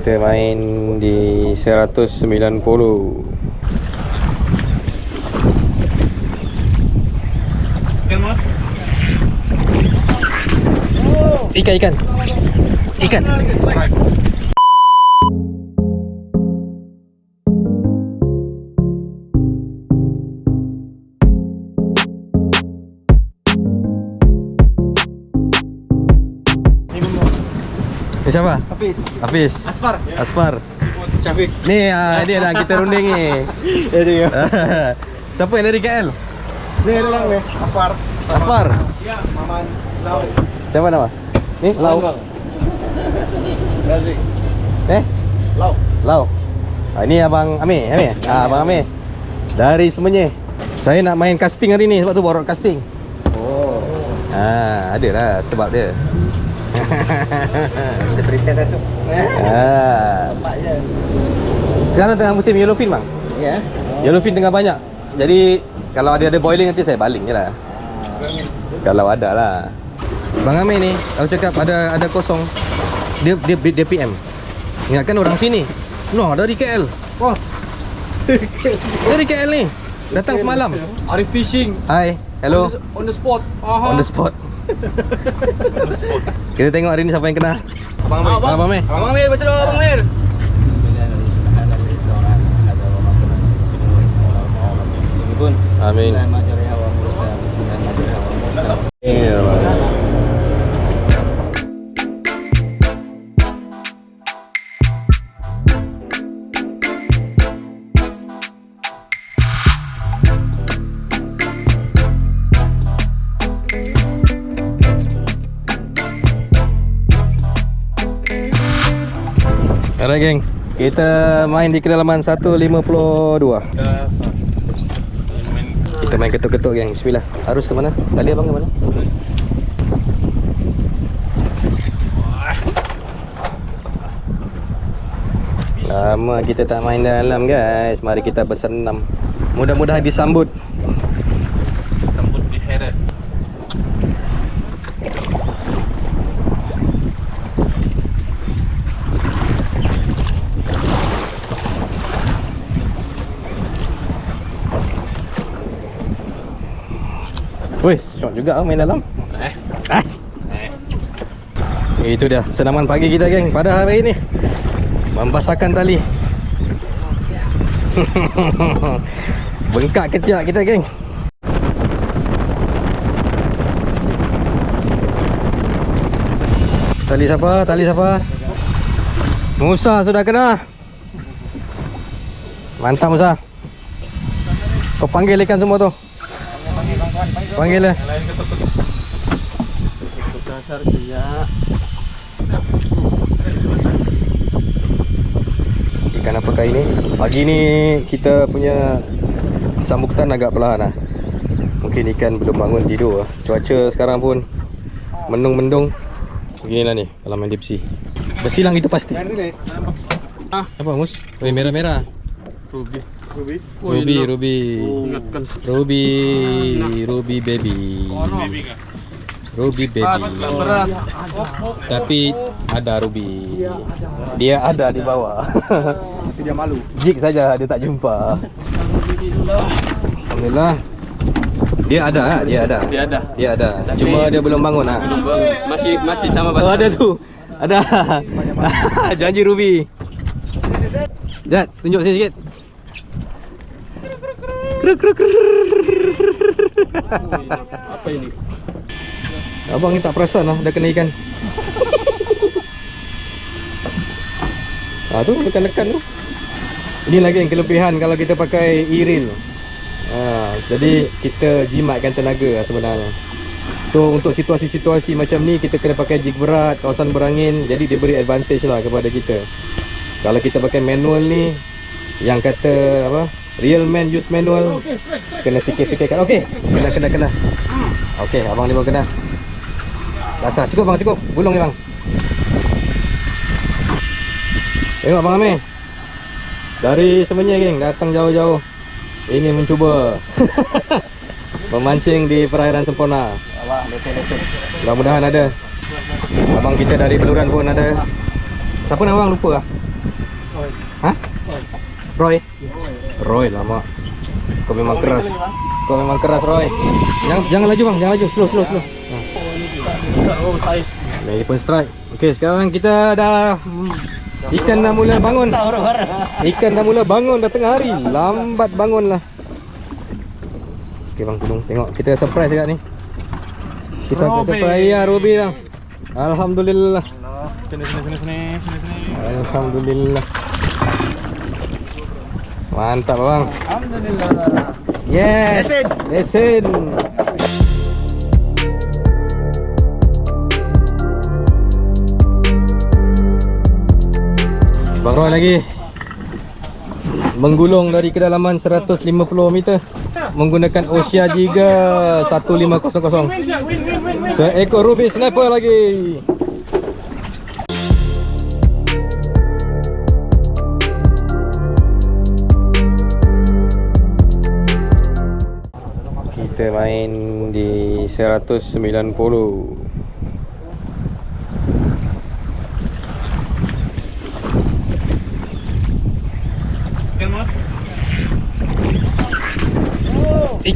Kita main di 190. Ikan. Ni siapa? Hafiz. Asfar. Syafiq. Ni dia lah kita runding ni. Dia. Siapa yang dari KL? Ni orang ni. Asfar. Ya, Maman Lau. Siapa nama? Ni Lau. Razik. Lau. Ini Abang Amir. Abang Amir. Dari Semenyih. Saya nak main casting hari ni sebab tu bawa casting. Oh. Ada lah sebab dia. Kita pretend tu. Nampak je. Sekarang tengah musim yellowfin bang. Ya. Yellowfin tengah banyak. Jadi kalau ada boiling nanti saya baling je lah. Kalau ada lah. Bang Amir ni aku cakap ada kosong. Dia PM. Ingatkan orang sini. No, dari KL. Wah. Dari KL ni. Datang semalam. Arif Fishing. Hai. Hello. On the spot. On the spot. Kita tengok hari ni siapa yang kena. Abang Amir. Abang Amir. Abang Amir baca doa Abang Amir. Amin. Alright geng, kita main di kedalaman 152. Kita main ketuk-ketuk geng, bismillah. Harus ke mana? Tali abang ke mana? Lama kita tak main dalam guys. Mari kita bersenam. Mudah-mudahan disambut. Sambut di heret. Wih, syok juga main dalam. Itu dia senaman pagi kita geng pada hari ini. Membasahkan tali. Bengkak ketiak kita geng. Tali siapa? Musa sudah kena. Mantap Musa. Kau panggil ikan semua tu. Panggil lah. Dasar siap. Ikan apakah ini? Pagi ni kita punya sambutan agak perlahan lah. Mungkin ikan belum bangun tidur lah. Cuaca sekarang pun mendung-mendung. Beginilah ni kalau main deep sea. Bersilang itu pasti. Apa Mus? Oh, merah-merah. Ruby. Ingatkan Ruby baby. Ruby baby. Berat. Tapi ada Ruby. Dia ada di bawah. Tapi dia malu. Jig saja dia tak jumpa. Alhamdulillah. Dia ada. Cuma dia belum bangun ah. Masih sama Oh, ada tu. Ada. Janji Ruby. Jat, tunjuk saya sikit. Apa ini? Abang ni tak perasan lah dah kena ikan. Tu lekan-lekan tu. Ini lagi yang kelebihan kalau kita pakai e-reel. Jadi kita jimatkan tenaga lah sebenarnya. So untuk situasi-situasi macam ni kita kena pakai jig berat, kawasan berangin. Jadi dia beri advantage lah kepada kita. Kalau kita pakai manual ni, yang kata apa, real man use manual, kena fikir-fikirkan. Okey, kena. Okey, abang ni pun kena. Dasar, cukup bang, cukup. Bulung ni bang. Tengok Abang Amir. Dari Semenyih geng, datang jauh-jauh. Ingin mencuba memancing di perairan sempurna. Mudah-mudahan ada. Abang kita dari Beluran pun ada. Siapa nama abang? Lupa lah. Hah? Roy? Roy lama. Kau memang keras. Kau memang keras Roy. Jangan laju bang, jangan laju. Slow. Oh, size. Ini pun strike. Okey, sekarang kita dah ikan dah mula bangun. Ikan dah mula bangun dah tengah hari. Lambat bangun lah. Okey bang, tolong tengok. Kita surprise dekat ni. Kita surprise ya Ruby lah. Alhamdulillah. Sini. Alhamdulillah. Mantap bang. Alhamdulillah. Yes. Lesen. Bang Roy lagi menggulung dari kedalaman 150 meter menggunakan Ossia Giga 1500. Seekor Ruby sniper lagi. Kita main di 190.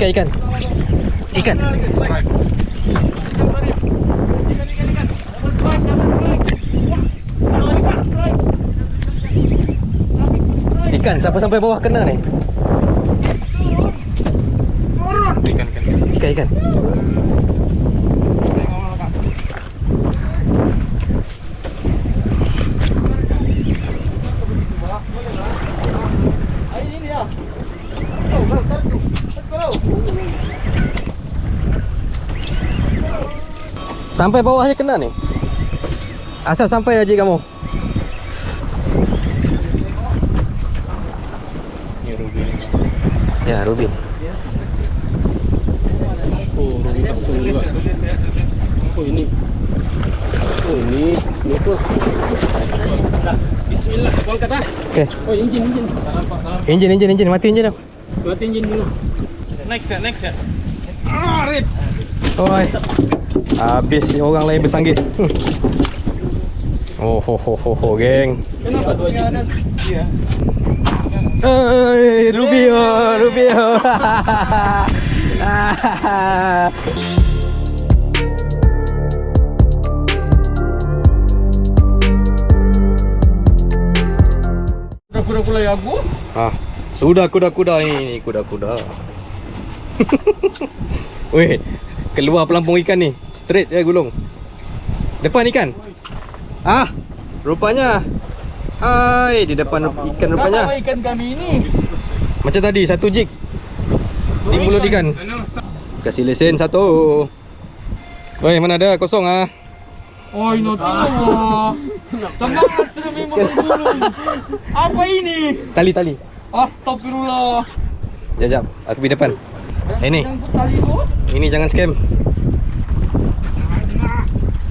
Ikan. Ikan sampai bawah kena ni. Ikan. Sampai bawah aja kena ni. Asal sampai aja kamu. Ini Ruby. Ya, Ruby. Oh, Ruby kasung juga. Oh, ini. Oh, ini apa? Bismillah, kepala kata. Okey. Oh, enjin. Enjin, mati enjin dah. Mati enjin dulu. Next ya. Ah, rip. Oi. Habis orang lain bersanggit. Oh, geng. Kenapa 2 jam? Iya. Ruby. Kuda-kuda pula ya aku. Sudah kuda-kuda ini, kuda-kuda. Weh, keluar pelampung ikan ni. Straight dia gulung. Depan ikan. Rupanya. Hai, di depan ikan rupanya. Berapa ikan kami ini? Macam tadi, satu jig di mulut ikan. Kasih lesen satu. Weh, mana ada kosong Oh, ini tuh. Semangat sudah memang bergulung. Apa ini? Tali. Astagfirullah. Jap, aku pergi depan. Ini. Yang tali tu. Ini jangan scam.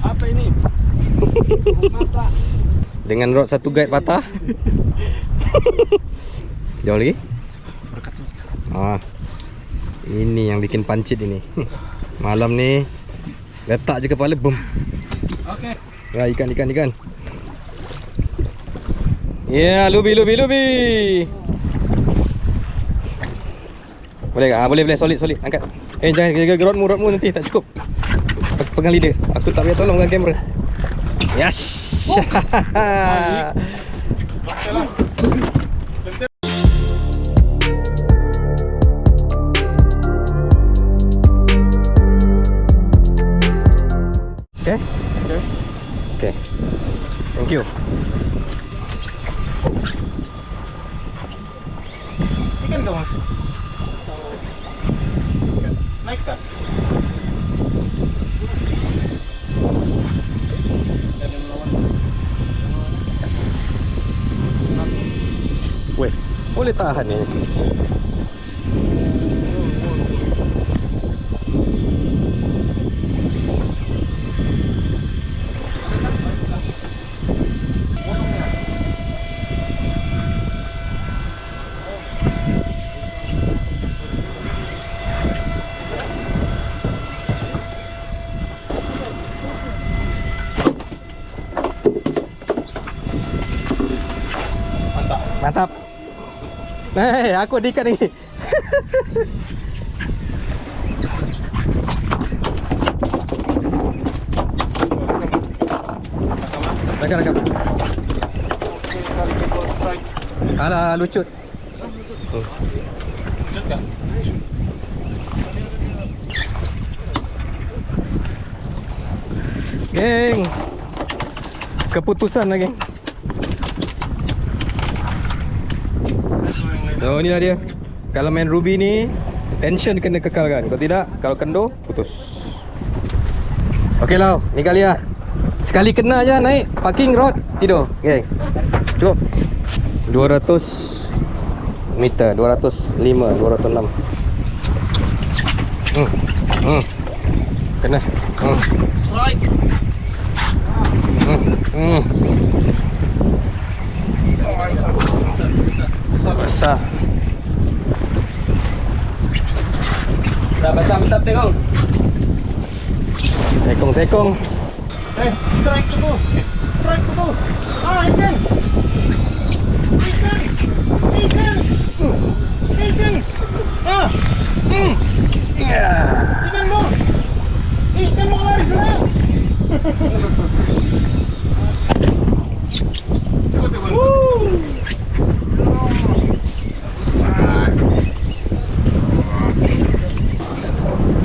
Apa ini? Dengan rod satu guide patah. Jauh lagi? Ini yang bikin pancit ini. Malam ni letak je kepala bom. Okey. Ya, ikan. Ya, lubi. Boleh tak? Boleh. Solid. Angkat. Jangan jaga rodmu nanti tak cukup. Pegang lidah. Aku tak payah tolong dengan kamera. Yes. Okay. Thank you. Ikan kau mas. Naik tak? Weh, boleh tahan ni. Mantap. Hei, aku ada ikan ni. Rakam. Alah, lucut. Lucut kah? Geng. Keputusan lah, geng. Oh, inilah dia. Kalau main Ruby ni, tension kena kekalkan. Kalau tidak, kalau kendo, putus. Okey lah, ni kali lah. Sekali kena je naik parking rod, tidur. Geng. Cukup. 200 meter, 205, 206. Kena. Strike. Besar. Dah mantap tengok. Tekong. Strike tu. Strike tu. Ah, ikan. Ikan. Ah. Ikan mo. Ikan mo lari sana.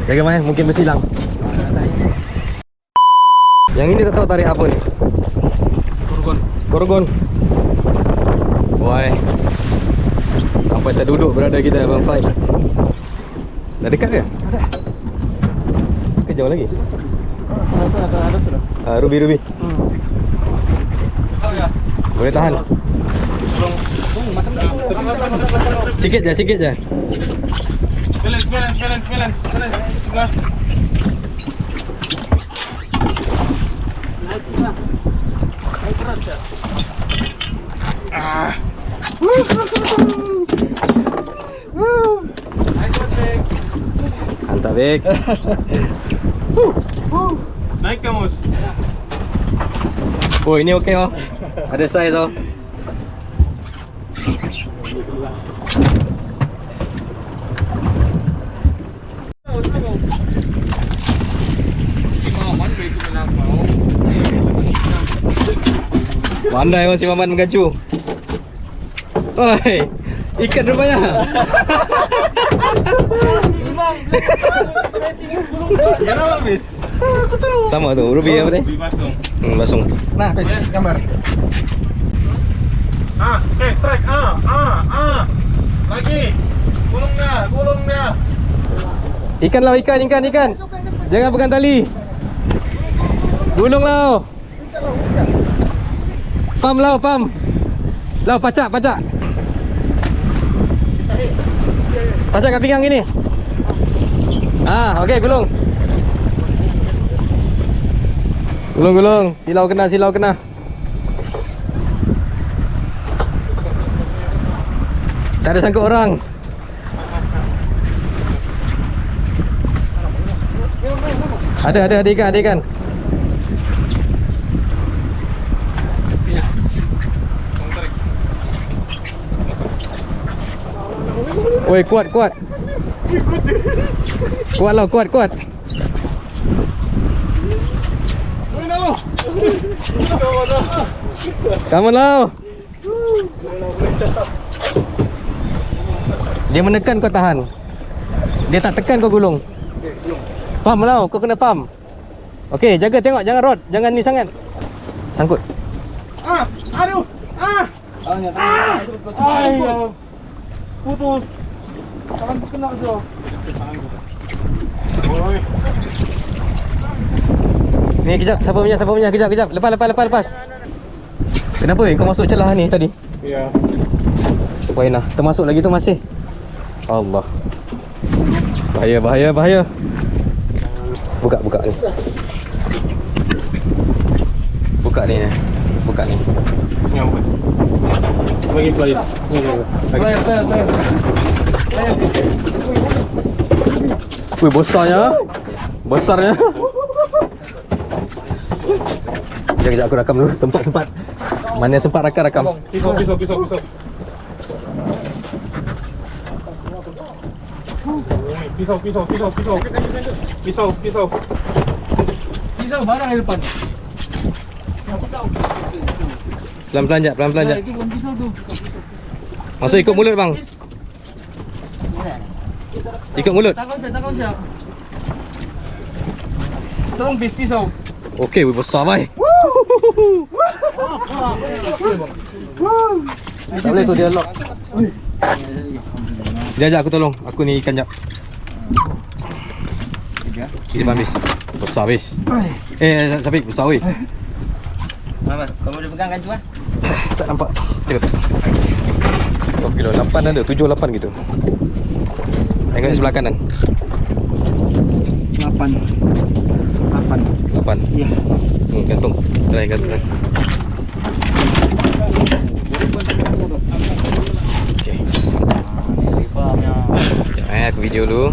Jaga main, mungkin bersilang. Yang ini tak tahu tarik apa ni. Korgon. Why? Sampai terduduk berada kita Abang Faid. Dah dekat ke? Ada. Ke jauh lagi? Ada sudah. Ruby. Boleh tahan. Sikit je. Balance. Sebelah. Naik keras ya. Mantap, Bek. Naik kamus. Oh, ini okey oh. Ada size oh. Pandai oh si Maman mengacu. Oi, ikan rupanya. Ya nak habis. Sama tu, Ruby apa ni? Ruby basung. Basung. Nah, pes gambar. Okay, strike. Lagi. Gulung dia. Ikan. Jangan pegang tali. Gulung lau. Pam. Lau pacak. Pacak kat pinggang gini. Okey, gulung. Silau kena. Tak ada sangkut orang. Ada ikan. Oi, kuat. Kuat. Come on lau. Dia menekan kau tahan. Dia tak tekan kau gulung. Pam lau, kau kena pam. Okey, jaga tengok jangan rod, jangan ni sangat. Sangkut. Aduh. Putus. Tangan berkena tu. Ni kejap, siapa punya? Kejap. Lepas. Kenapa kau masuk celah ni tadi? Ya. Wainah, termasuk lagi tu masih. Allah. Bahaya. Buka ni. Buka ni. Ya, bukan. Bagi player. Player. Wih, besarnya. Sekejap aku rakam dulu. Sempat. Mana sempat rakam. Pisau. Pisau. Pisau barang di depan. Pelan-pelan je, pelan-pelan je. Itu bukan pisau tu. Masuk ikut mulut bang. Ikut mulut. Takut saya. Tolong pisau. Okey, besar bhai. Tak boleh tu dia lock. Sekejap aku tolong. Aku ni ikan jap. Kita habis. Besar habis. Syafiq besar weh. Mama, kau boleh pegang kan tu ah? Tak nampak. Cakap tak. Berapa kilo? 8 ada. 7 8 gitu. Tengok sebelah kanan. 8. 8. Ya. Gantung. Gantung. Okey. Rifahnya. Sekejap aku video dulu.